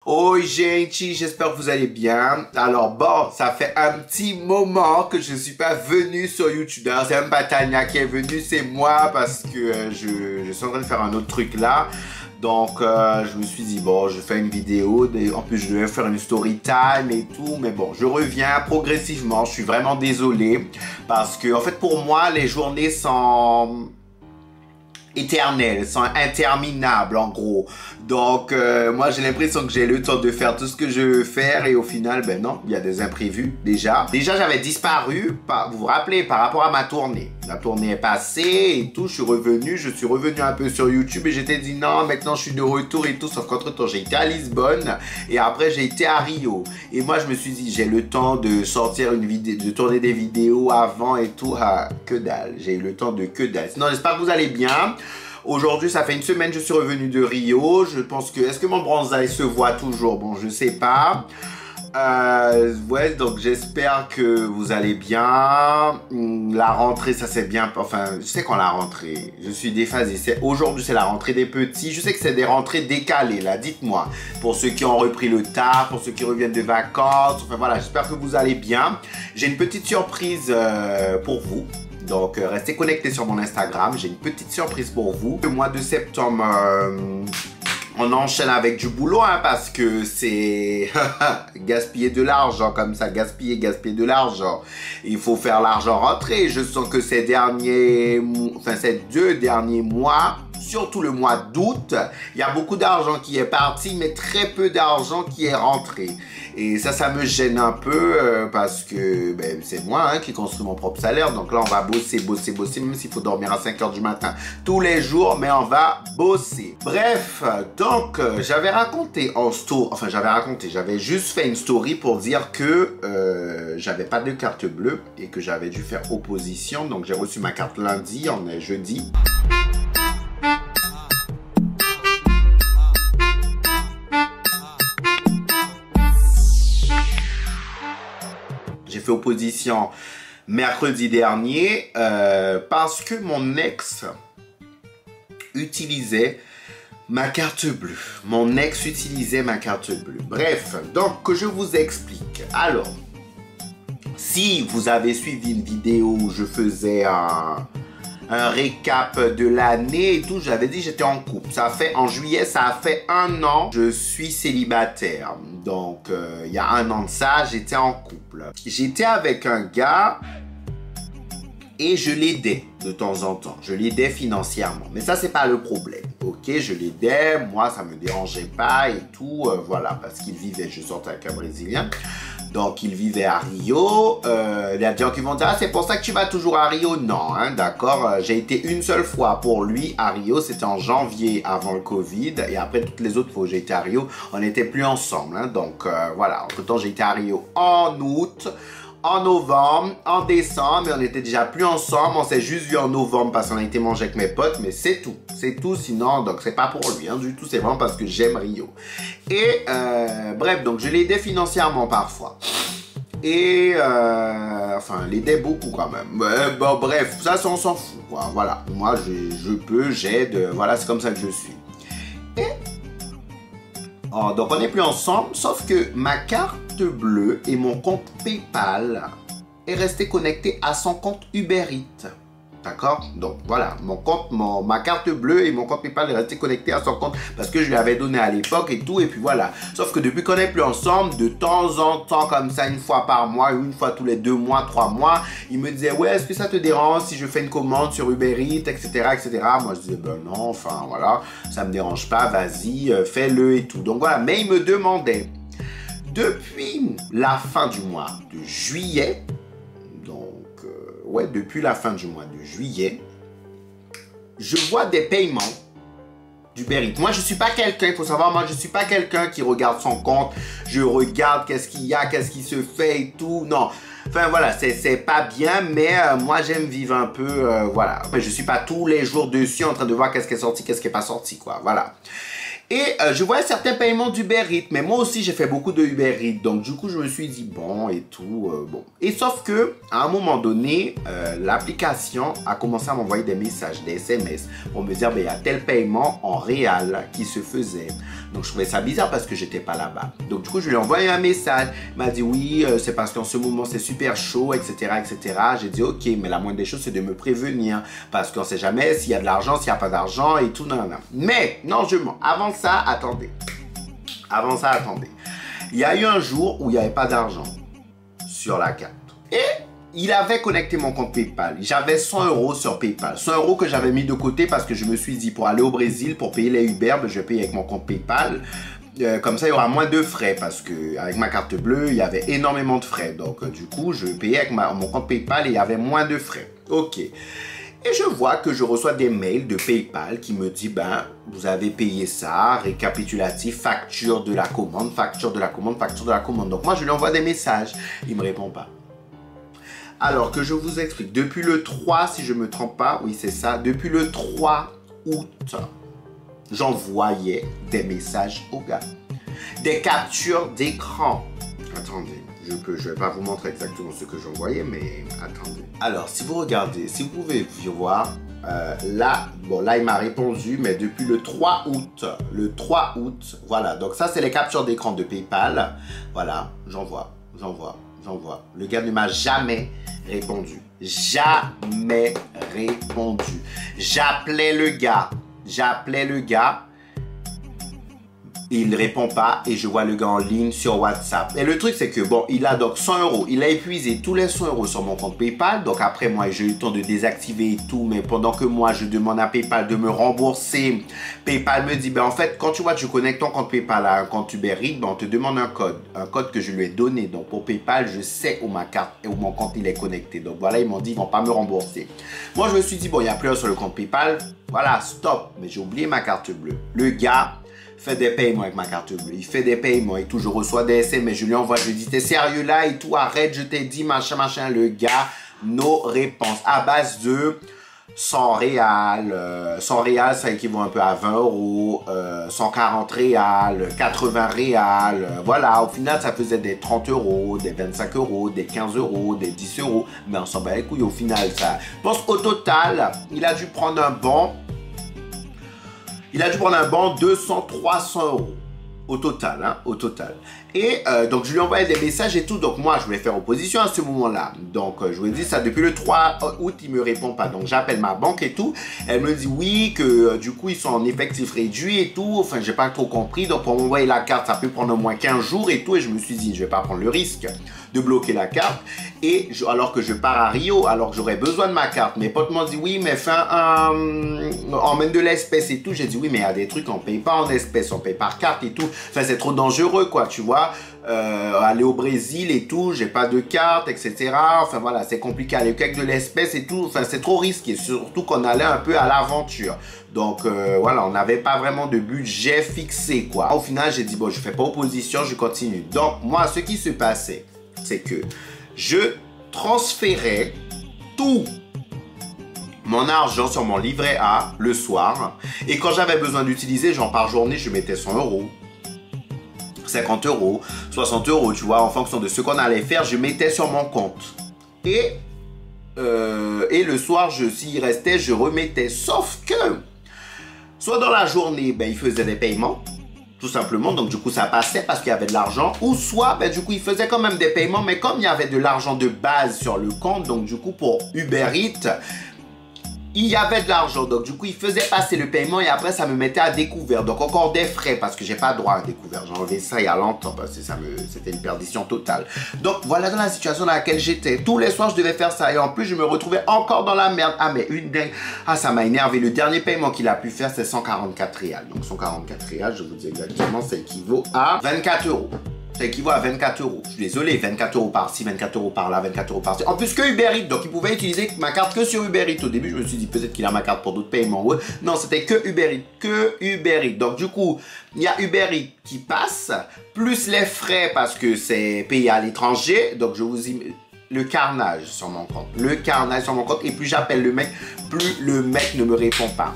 Oi gente, j'espère que vous allez bien. Alors bon, ça fait un petit moment que je suis pas venu sur YouTube. D'ailleurs, c'est même pas Tania qui est venue, c'est moi parce que je suis en train de faire un autre truc là. Donc je me suis dit bon, je fais une vidéo, en plus je devais faire une story time et tout, mais bon, je reviens progressivement. Je suis vraiment désolé parce que en fait pour moi les journées sont éternelles, sont interminables en gros. Donc moi j'ai l'impression que j'ai le temps de faire tout ce que je veux faire et au final ben non, il y a des imprévus déjà. Déjà j'avais disparu, vous vous rappelez, par rapport à ma tournée. La tournée est passée et tout, je suis revenu un peu sur YouTube et j'étais dit non, maintenant je suis de retour et tout, sauf qu'entre temps j'ai été à Lisbonne et après j'ai été à Rio. Et moi je me suis dit j'ai le temps de sortir une vidéo, de tourner des vidéos avant et tout, ah que dalle, j'ai eu le temps de que dalle. Sinon j'espère que vous allez bien. Aujourd'hui, ça fait une semaine que je suis revenu de Rio. Je pense que... Est-ce que mon bronzage se voit toujours? Bon, je sais pas. Ouais, donc j'espère que vous allez bien. La rentrée, ça c'est bien... Enfin, je sais quand la rentrée. Je suis déphasé. Aujourd'hui, c'est la rentrée des petits. Je sais que c'est des rentrées décalées, là. Dites-moi. Pour ceux qui ont repris le tard, pour ceux qui reviennent de vacances. Enfin, voilà, j'espère que vous allez bien. J'ai une petite surprise pour vous. Donc, restez connectés sur mon Instagram. J'ai une petite surprise pour vous. Le mois de septembre, on enchaîne avec du boulot, hein, parce que c'est gaspiller de l'argent comme ça. Gaspiller de l'argent. Il faut faire l'argent rentrer. Je sens que ces 2 derniers mois, surtout le mois d'août, il y a beaucoup d'argent qui est parti, mais très peu d'argent qui est rentré. Et ça me gêne un peu parce que ben, c'est moi qui construis mon propre salaire. Donc là, on va bosser, même s'il faut dormir à 5 h du matin tous les jours, mais on va bosser. Bref, donc j'avais raconté en story, enfin j'avais juste fait une story pour dire que j'avais pas de carte bleue et que j'avais dû faire opposition. Donc j'ai reçu ma carte lundi, on est jeudi. J'ai fait opposition mercredi dernier parce que mon ex utilisait ma carte bleue. Mon ex utilisait ma carte bleue. Bref, donc que je vous explique. Alors, si vous avez suivi une vidéo où je faisais un récap de l'année et tout, j'avais dit j'étais en couple. En juillet, ça a fait 1 an. Je suis célibataire. Donc, il y a 1 an de ça, j'étais en couple. J'étais avec un gars et je l'aidais de temps en temps. Je l'aidais financièrement. Mais ça, c'est pas le problème. Ok, je l'aidais. Moi, ça me dérangeait pas et tout. Voilà, parce qu'il vivait, je sortais avec un Brésilien. Donc, il vivait à Rio. Il y a des gens qui vont dire, ah, c'est pour ça que tu vas toujours à Rio. Non, hein, d'accord. J'ai été une seule fois pour lui à Rio. C'était en janvier avant le Covid. Et après, toutes les autres fois où j'ai été à Rio, on n'était plus ensemble. Hein, donc, voilà. Entre-temps, j'ai été à Rio en août, en novembre, en décembre. Mais on n'était déjà plus ensemble. On s'est juste vu en novembre parce qu'on a été manger avec mes potes. Mais c'est tout. C'est tout. Sinon, donc, c'est pas pour lui. Hein, du tout. C'est vraiment parce que j'aime Rio. Et bref, donc je l'aidais financièrement parfois. Et enfin, l'aidais beaucoup quand même. Bon, bref, ça on s'en fout, quoi. Voilà, moi je peux, j'aide, voilà, c'est comme ça que je suis. Et donc on n'est plus ensemble, sauf que ma carte bleue et mon compte PayPal est resté connecté à son compte Uber Eats. D'accord? Donc voilà, ma carte bleue et mon compte PayPal est resté connecté à son compte parce que je lui avais donné à l'époque et tout, et puis voilà. Sauf que depuis qu'on n'est plus ensemble, de temps en temps, comme ça, 1 fois par mois, 1 fois tous les 2 mois, 3 mois, il me disait, ouais, est-ce que ça te dérange si je fais une commande sur Uber Eats, etc., etc. Moi, je disais, ben non, enfin, voilà, ça me dérange pas, vas-y, fais-le et tout. Donc voilà, mais il me demandait, depuis la fin du mois de juillet, ouais, depuis la fin du mois de juillet, je vois des paiements d'Uber Eats. Moi, je suis pas quelqu'un, il faut savoir, moi, je suis pas quelqu'un qui regarde son compte, je regarde qu'est-ce qu'il y a, qu'est-ce qui se fait et tout. Non, enfin voilà, c'est pas bien, mais moi, j'aime vivre un peu, voilà. Mais je suis pas tous les jours dessus en train de voir qu'est-ce qui est sorti, qu'est-ce qui est pas sorti, quoi, voilà. Et je voyais certains paiements d'Uber Eats, mais moi aussi j'ai fait beaucoup de Uber Eats, donc du coup je me suis dit bon et tout, bon. Et sauf que, à un moment donné, l'application a commencé à m'envoyer des messages, des SMS, pour me dire, ben il y a tel paiement en réel qui se faisait. Donc je trouvais ça bizarre parce que j'étais pas là-bas. Donc du coup je lui ai envoyé un message, il m'a dit oui, c'est parce qu'en ce moment c'est super chaud, etc., etc. J'ai dit ok, mais la moindre des choses c'est de me prévenir, parce qu'on sait jamais s'il y a de l'argent, s'il n'y a pas d'argent et tout, non, non. Mais, non, je mens. Avant ça, attendez. Il y a eu un jour où il n'y avait pas d'argent sur la carte. Et il avait connecté mon compte PayPal. J'avais 100 € sur PayPal. 100 € que j'avais mis de côté parce que je me suis dit pour aller au Brésil, pour payer les Uber, ben, je vais payer avec mon compte PayPal. Comme ça, il y aura moins de frais parce que avec ma carte bleue, il y avait énormément de frais. Donc, du coup, je payais avec mon compte PayPal et il y avait moins de frais. Ok. Et je vois que je reçois des mails de PayPal qui me disent, ben, vous avez payé ça, récapitulatif, facture de la commande, facture de la commande, facture de la commande. Donc moi, je lui envoie des messages. Il ne me répond pas. Alors que je vous explique, depuis le 3, si je ne me trompe pas, oui, c'est ça, depuis le 3 août, j'envoyais des messages au gars. Des captures d'écran. Attendez. Je vais pas vous montrer exactement ce que j'envoyais, mais attendez. Alors, si vous regardez, si vous pouvez voir, là, bon, là, il m'a répondu, mais depuis le 3 août, voilà. Donc, ça, c'est les captures d'écran de PayPal. Voilà, j'envoie. Le gars ne m'a jamais répondu. Jamais répondu. J'appelais le gars. Il ne répond pas et je vois le gars en ligne sur WhatsApp. Et le truc, c'est que, bon, il a donc 100 €. Il a épuisé tous les 100 € sur mon compte PayPal. Donc, après, moi, j'ai eu le temps de désactiver et tout. Mais pendant que moi, je demande à PayPal de me rembourser, PayPal me dit, ben, en fait, quand tu vois, tu connectes ton compte PayPal à un compte Uber Eats, ben, on te demande un code. Un code que je lui ai donné. Donc, pour PayPal, je sais où ma carte et où mon compte, il est connecté. Donc, voilà, ils m'ont dit, ils ne vont pas me rembourser. Moi, je me suis dit, bon, il n'y a plus un sur le compte PayPal. Voilà, stop. Mais j'ai oublié ma carte bleue. Le gars fait des paiements avec ma carte bleue. Il fait des paiements et tout. Je reçois des SMS. Je lui envoie. Je lui dis, t'es sérieux là et tout. Arrête, je t'ai dit, machin. Le gars, nos réponses. À base de 100 réals. 100 réals, ça équivaut un peu à 20 €. 140 réals. 80 réals. Voilà. Au final, ça faisait des 30 €, des 25 €, des 15 €, des 10 €. Mais on s'en bat les couilles au final, ça. Je pense qu'au total, il a dû prendre un bon 200, 300 € au total, hein, au total. Et donc, je lui envoyais des messages et tout. Donc, moi, je voulais faire opposition à ce moment-là. Donc, je vous ai dit ça depuis le 3 août, il ne me répond pas. Donc, j'appelle ma banque et tout. Elle me dit oui, que du coup, ils sont en effectif réduit et tout. Enfin, j'ai pas trop compris. Donc, pour m'envoyer la carte, ça peut prendre au moins 15 jours et tout. Et je me suis dit, je vais pas prendre le risque de bloquer la carte. Et alors que je pars à Rio, alors que j'aurais besoin de ma carte. Mes potes m'ont dit oui, mais emmène de l'espèce et tout. J'ai dit oui, mais il y a des trucs, on paye pas en espèces, on paye par carte et tout. Enfin, c'est trop dangereux, quoi, tu vois. Aller au Brésil et tout, j'ai pas de carte, etc. Enfin voilà, c'est compliqué, aller avec de l'espèce et tout, enfin c'est trop risqué, surtout qu'on allait un peu à l'aventure. Donc voilà, on n'avait pas vraiment de budget fixé, quoi. Au final, j'ai dit, bon, je fais pas opposition, je continue. Donc moi, ce qui se passait, c'est que je transférais tout mon argent sur mon livret A le soir. Et quand j'avais besoin d'utiliser, genre par journée, je mettais 100 €. 50 €, 60 €, tu vois, en fonction de ce qu'on allait faire, je mettais sur mon compte. Et le soir, s'il restait, je remettais. Sauf que, soit dans la journée, ben, il faisait des paiements, tout simplement, donc du coup, ça passait parce qu'il y avait de l'argent. Ou soit, ben, du coup, il faisait quand même des paiements, mais comme il y avait de l'argent de base sur le compte, donc du coup, pour Uber Eats, il y avait de l'argent, donc du coup, il faisait passer le paiement et après, ça me mettait à découvert. Donc, encore des frais parce que j'ai pas droit à découvert. J'ai enlevé ça il y a longtemps parce que c'était une perdition totale. Donc, voilà dans la situation dans laquelle j'étais. Tous les soirs, je devais faire ça et en plus, je me retrouvais encore dans la merde. Ah, mais ça m'a énervé. Le dernier paiement qu'il a pu faire, c'est 144 réals. Donc, 144 réals, je vous dis exactement, ça équivaut à 24 €. Ça équivaut à 24 €. Je suis désolé, 24 € par-ci, 24 € par-là, 24 € par-ci. En plus que Uber Eats, donc il pouvait utiliser ma carte que sur Uber Eats. Au début, je me suis dit peut-être qu'il a ma carte pour d'autres paiements. Ouais. Non, c'était que Uber Eats, Donc du coup, il y a Uber Eats qui passe, plus les frais parce que c'est payé à l'étranger. Donc je vous le carnage sur mon compte. Le carnage sur mon compte. Et plus j'appelle le mec, plus le mec ne me répond pas.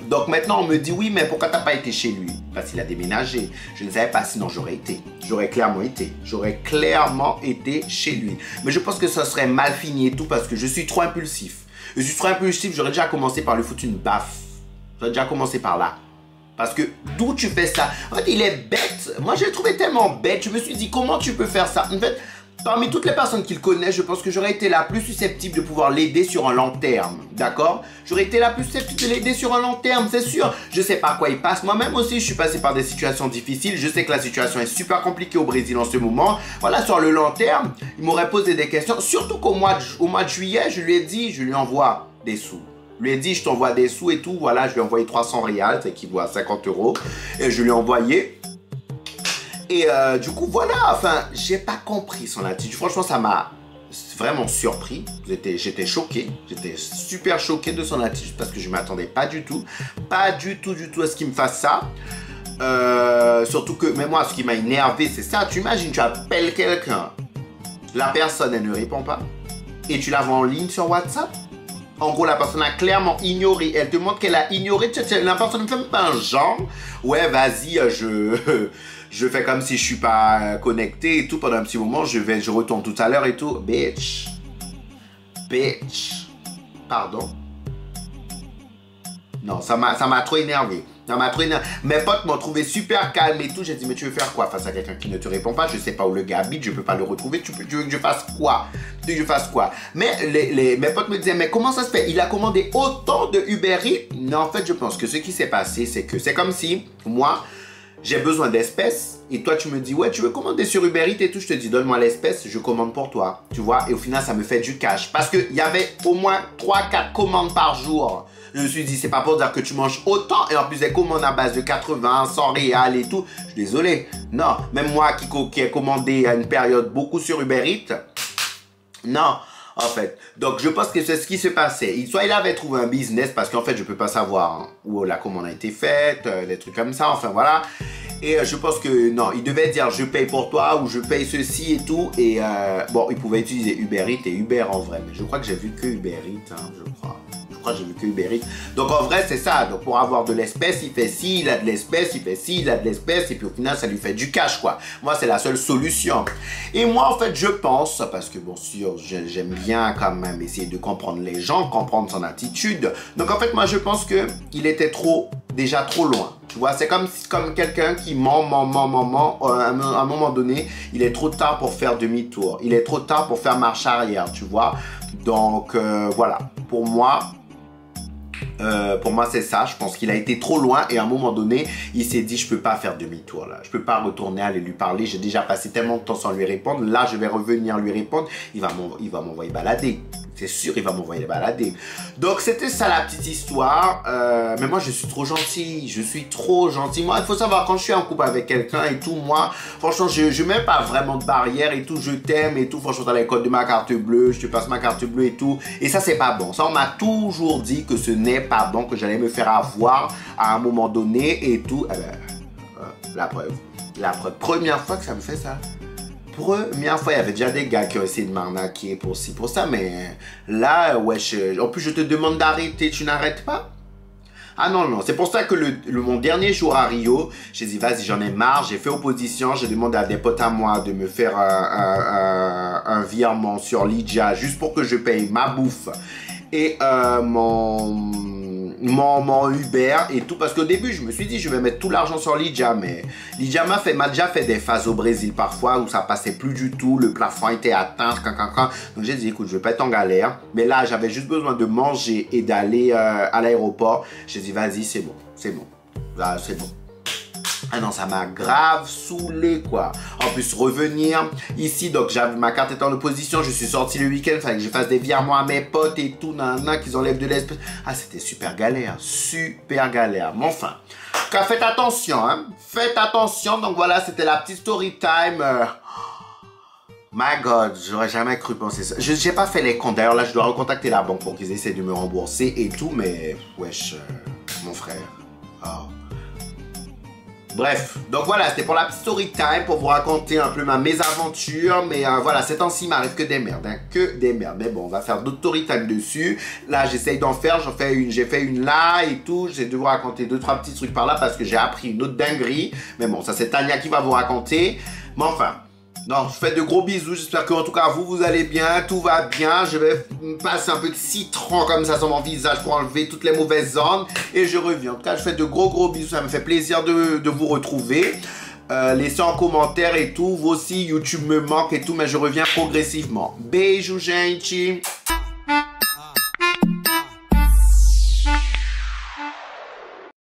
Donc maintenant, on me dit, oui, mais pourquoi t'as pas été chez lui? Parce qu'il a déménagé. Je ne savais pas, sinon j'aurais été. J'aurais clairement été. J'aurais clairement été chez lui. Mais je pense que ça serait mal fini et tout parce que je suis trop impulsif. Je suis trop impulsif, j'aurais déjà commencé par lui foutre une baffe. J'aurais déjà commencé par là. Parce que d'où tu fais ça? En fait, il est bête. Moi, je l'ai trouvé tellement bête. Je me suis dit, comment tu peux faire ça? En fait, parmi toutes les personnes qu'il connaît, je pense que j'aurais été la plus susceptible de pouvoir l'aider sur un long terme. D'accord? J'aurais été la plus susceptible de l'aider sur un long terme, c'est sûr. Je sais par quoi il passe. Moi-même aussi, je suis passé par des situations difficiles. Je sais que la situation est super compliquée au Brésil en ce moment. Voilà, sur le long terme, il m'aurait posé des questions. Surtout qu'au mois de juillet, je lui ai dit, je lui envoie des sous. Je lui ai dit, je t'envoie des sous et tout. Voilà, je lui ai envoyé 300 rials, c'est équivaut à 50 €. Et je lui ai envoyé. Et du coup, voilà, enfin, j'ai pas compris son attitude. Franchement, ça m'a vraiment surpris. J'étais choqué. J'étais super choqué de son attitude parce que je m'attendais pas du tout. Pas du tout à ce qu'il me fasse ça. Surtout que, mais moi, ce qui m'a énervé, c'est ça. Tu imagines, tu appelles quelqu'un. La personne, elle ne répond pas. Et tu la vois en ligne sur WhatsApp. En gros, la personne a clairement ignoré. Elle te montre qu'elle a ignoré. La personne ne fait même pas un genre. Ouais, vas-y, je fais comme si je suis pas connecté et tout pendant un petit moment. Je retourne tout à l'heure et tout. Bitch. Pardon. Non, ça m'a trop énervé. Ça m'a trop énervé. Mes potes m'ont trouvé super calme et tout. J'ai dit, mais tu veux faire quoi face à quelqu'un qui ne te répond pas? Je sais pas où le gars habite, je peux pas le retrouver. Tu veux que je fasse quoi? Tu veux que je fasse quoi? Mais mes potes me disaient, mais comment ça se fait? Il a commandé autant de Uber Eats? Non, en fait, je pense que ce qui s'est passé, c'est que c'est comme si, moi, j'ai besoin d'espèces et toi tu me dis ouais tu veux commander sur Uber Eats et tout, je te dis donne-moi l'espèce, je commande pour toi, tu vois, et au final ça me fait du cash parce qu'il y avait au moins 3-4 commandes par jour. Je me suis dit c'est pas pour dire que tu manges autant et en plus des commandes à base de 80, 100 réals et tout, je suis désolé, non, même moi qui ai commandé à une période beaucoup sur Uber Eats, non. En fait, donc je pense que c'est ce qui se passait. Soit il avait trouvé un business, parce qu'en fait je peux pas savoir hein, où la commande a été faite, des trucs comme ça, enfin voilà. Et je pense que non, il devait dire je paye pour toi ou je paye ceci et tout. Et bon, il pouvait utiliser Uber Eats et Uber en vrai, mais je crois que j'ai vu que Uber Eats, hein, je crois. J'ai vu que Uber Eats. Donc en vrai c'est ça, donc pour avoir de l'espèce, il fait ci, il a de l'espèce, il fait ci, il a de l'espèce, et puis au final ça lui fait du cash quoi. Moi c'est la seule solution. Et moi en fait je pense, parce que bon sûr j'aime bien quand même essayer de comprendre les gens, comprendre son attitude. Donc en fait moi je pense que il était déjà trop loin. Tu vois, c'est comme quelqu'un qui ment, à un moment donné, il est trop tard pour faire demi-tour. Il est trop tard pour faire marche arrière, tu vois. Donc voilà, pour moi c'est ça. Je pense qu'il a été trop loin et à un moment donné, il s'est dit je peux pas faire demi-tour là. Je peux pas retourner aller lui parler. J'ai déjà passé tellement de temps sans lui répondre. Là, je vais revenir lui répondre. Il va m'envoyer balader. C'est sûr, il va m'envoyer balader. Donc, c'était ça la petite histoire. Mais moi, je suis trop gentil. Je suis trop gentil. Moi, il faut savoir, quand je suis en couple avec quelqu'un et tout, moi, franchement, je mets pas vraiment de barrière et tout. Je t'aime et tout. Franchement, dans les codes de ma carte bleue, je te passe ma carte bleue et tout. Et ça, c'est pas bon. Ça, on m'a toujours dit que ce n'est pas bon, que j'allais me faire avoir à un moment donné et tout. Eh ben, la preuve. Première fois que ça me fait ça. Première fois, il y avait déjà des gars qui ont essayé de m'arnaquer pour ci, pour ça, mais là, wesh, en plus je te demande d'arrêter, tu n'arrêtes pas? Ah non, c'est pour ça que mon dernier jour à Rio, j'ai dit vas-y, j'en ai marre, j'ai fait opposition, j'ai demandé à des potes à moi de me faire un virement sur Lydia juste pour que je paye ma bouffe et mon Uber et tout, parce qu'au début je me suis dit je vais mettre tout l'argent sur Lydia, mais Lydia m'a déjà fait des phases au Brésil parfois où ça passait plus du tout, le plafond était atteint, donc j'ai dit écoute je vais pas être en galère, mais là j'avais juste besoin de manger et d'aller à l'aéroport. J'ai dit vas-y c'est bon, là c'est bon. Ah non, ça m'a grave saoulé quoi. En plus revenir ici, donc ma carte était en opposition, je suis sorti le week-end, fallait que je fasse des virements à mes potes et tout, qu'ils enlèvent de l'espèce. Ah c'était super galère. Mais enfin, faites attention, hein. Faites attention, donc voilà, c'était la petite story time. My God, j'aurais jamais cru penser ça. J'ai pas fait les comptes, d'ailleurs là je dois recontacter la banque pour qu'ils essaient de me rembourser et tout, mais wesh, mon frère. Oh. Bref, donc voilà, c'était pour la petite story time, pour vous raconter un peu ma mésaventure, mais voilà, ces temps-ci, il m'arrive que des merdes, hein, que des merdes. Mais bon, on va faire d'autres story time dessus. Là, j'essaye d'en faire, j'ai fait une là et tout, j'ai dû vous raconter 2-3 petits trucs par là parce que j'ai appris une autre dinguerie. Mais bon, ça c'est Tania qui va vous raconter. Mais enfin, non, je vous fais de gros bisous, j'espère qu'en tout cas vous allez bien, tout va bien. Je vais passer un peu de citron comme ça sur mon visage pour enlever toutes les mauvaises ondes. Et je reviens, en tout cas je fais de gros bisous, ça me fait plaisir de vous retrouver. Laissez en commentaire et tout, vous aussi YouTube me manque et tout, mais je reviens progressivement. Beijo gente!